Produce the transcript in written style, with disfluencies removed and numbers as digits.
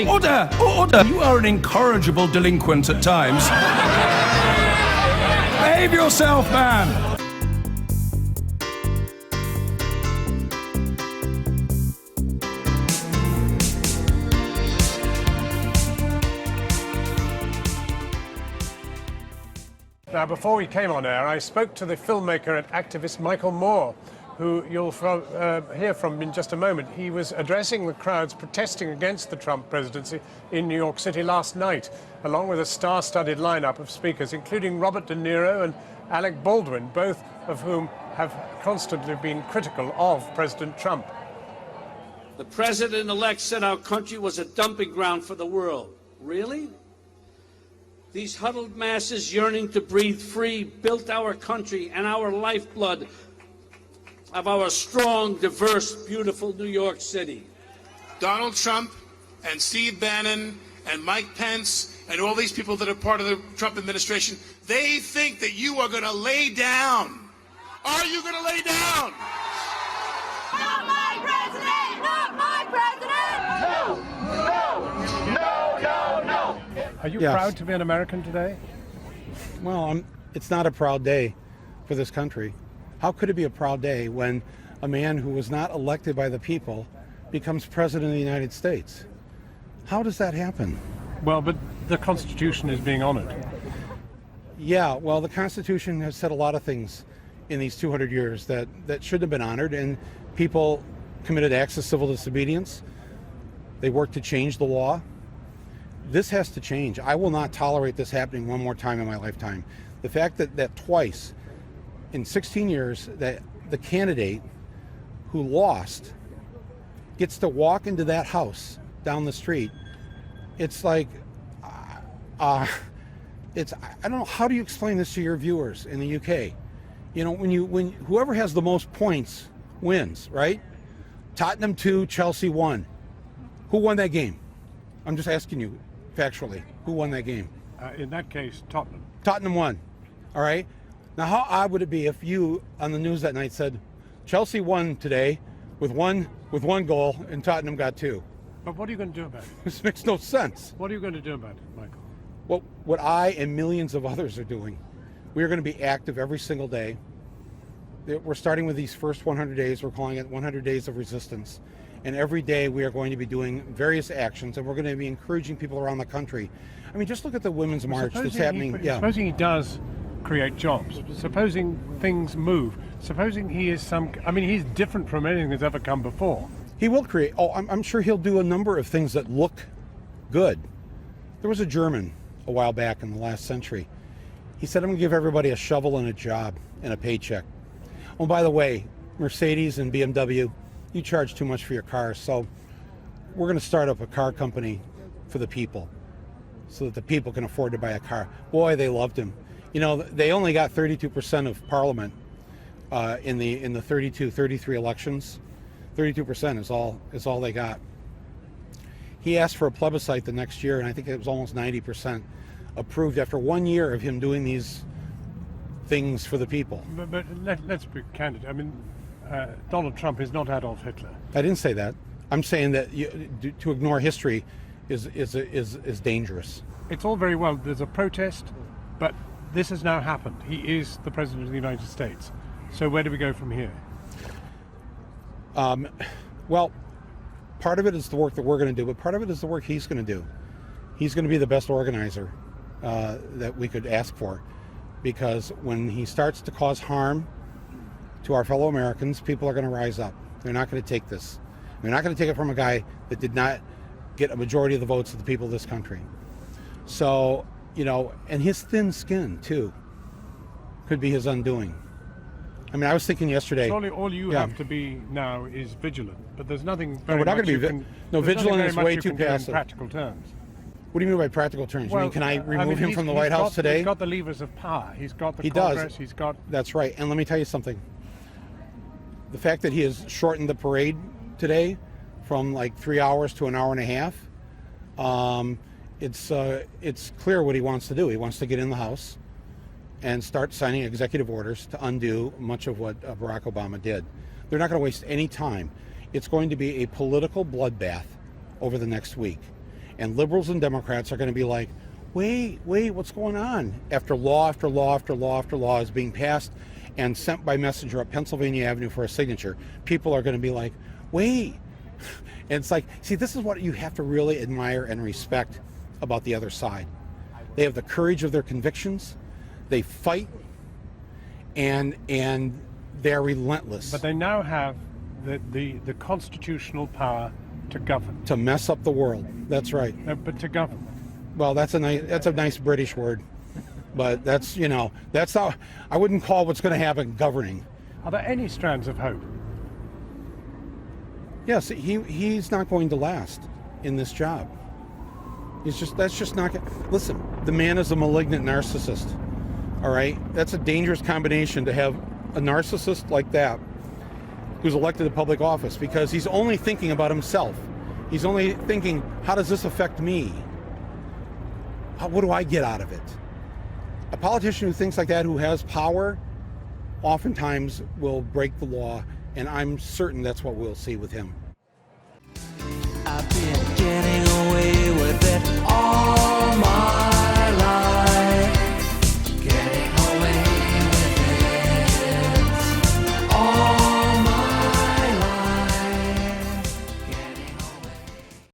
Order! Order! You are an incorrigible delinquent at times. Behave yourself, man! Now, before we came on air, I spoke to the filmmaker and activist Michael Moore, who you'll hear from in just a moment. He was addressing the crowds protesting against the Trump presidency in New York City last night, along with a star-studded lineup of speakers, including Robert De Niro and Alec Baldwin, both of whom have constantly been critical of President Trump. The president-elect said our country was a dumping ground for the world. Really? These huddled masses yearning to breathe free built our country and our lifeblood of our strong, diverse, beautiful New York City. Donald Trump and Steve Bannon and Mike Pence and all these people that are part of the Trump administration, they think that you are going to lay down. Are you going to lay down? Not my president! Not my president! No! Are you Yes. proud to be an American today? Well, it's not a proud day for this country. How could it be a proud day when a man who was not elected by the people becomes president of the United States? How does that happen? Well, but the Constitution is being honored. Yeah, well, the Constitution has said a lot of things in these 200 years that should have been honored, and people committed acts of civil disobedience. They worked to change the law. This has to change. I will not tolerate this happening one more time in my lifetime. The fact that twice in 16 years that the candidate who lost gets to walk into that house down the street, it's like, I don't know, how do you explain this to your viewers in the UK? You know, when whoever has the most points wins, right? Tottenham 2, Chelsea 1. Who won that game? I'm just asking you factually, who won that game? In that case, Tottenham. Tottenham won. All right. Now, how odd would it be if you on the news that night said Chelsea won today with one goal and Tottenham got 2? But what are you going to do about it? This makes no sense. What are you going to do about it, Michael? Well, what I and millions of others are doing, we are going to be active every single day. We're starting with these first 100 days. We're calling it 100 Days of Resistance. And every day we are going to be doing various actions, and we're going to be encouraging people around the country. I mean, just look at the Women's March that's happening. Supposing he does create jobs, supposing things move, supposing he is he's different from anything that's ever come before. He will create, I'm sure he'll do a number of things that look good. There was a German a while back in the last century. He said, I'm going to give everybody a shovel and a job and a paycheck. Oh, by the way, Mercedes and BMW, you charge too much for your cars, so we're going to start up a car company for the people so that the people can afford to buy a car. Boy, they loved him. You know, they only got 32% of parliament in the 33 elections. 32% is all they got. He asked for a plebiscite the next year, and I think it was almost 90% approved after 1 year of him doing these things for the people. But let's be candid. I mean, Donald Trump is not Adolf Hitler. I didn't say that. I'm saying that to ignore history is dangerous. It's all very well. There's a protest, but this has now happened. He is the president of the United States. So where do we go from here? Well, part of it is the work that we're going to do, but part of it is the work he's going to do. He's going to be the best organizer that we could ask for, because when he starts to cause harm to our fellow Americans, people are going to rise up. They're not going to take this. They're not going to take it from a guy that did not get a majority of the votes of the people of this country. So, you know, and his thin skin, too, could be his undoing. I mean, I was thinking yesterday... Surely all you have to be now is vigilant, but there's nothing very we're not much going to be... No, vigilant is way too passive. In practical terms. What do you mean by practical terms? Well, you mean, can I remove him from the White House today? He's got the levers of power. He's got the Congress. He's got... That's right. And let me tell you something. The fact that he has shortened the parade today from like 3 hours to an hour and a half, it's clear what he wants to do. He wants to get in the House and start signing executive orders to undo much of what Barack Obama did. They're not going to waste any time. It's going to be a political bloodbath over the next week. And liberals and Democrats are going to be like, wait, what's going on? After law after law after law after law is being passed and sent by messenger up Pennsylvania Avenue for a signature, people are going to be like, wait. And it's like, see, this is what you have to really admire and respect about the other side. They have the courage of their convictions. They fight, and they're relentless. But they now have the constitutional power to govern. To mess up the world. That's right. No, but to govern. Well, that's a nice British word, but that's how I wouldn't call what's going to happen governing. Are there any strands of hope? Yes, he's not going to last in this job. That's just not. Listen, the man is a malignant narcissist. All right, that's a dangerous combination to have a narcissist like that who's elected to public office, because he's only thinking about himself. He's only thinking, how does this affect me? What do I get out of it? A politician who thinks like that, who has power, oftentimes will break the law, and I'm certain that's what we'll see with him. I've been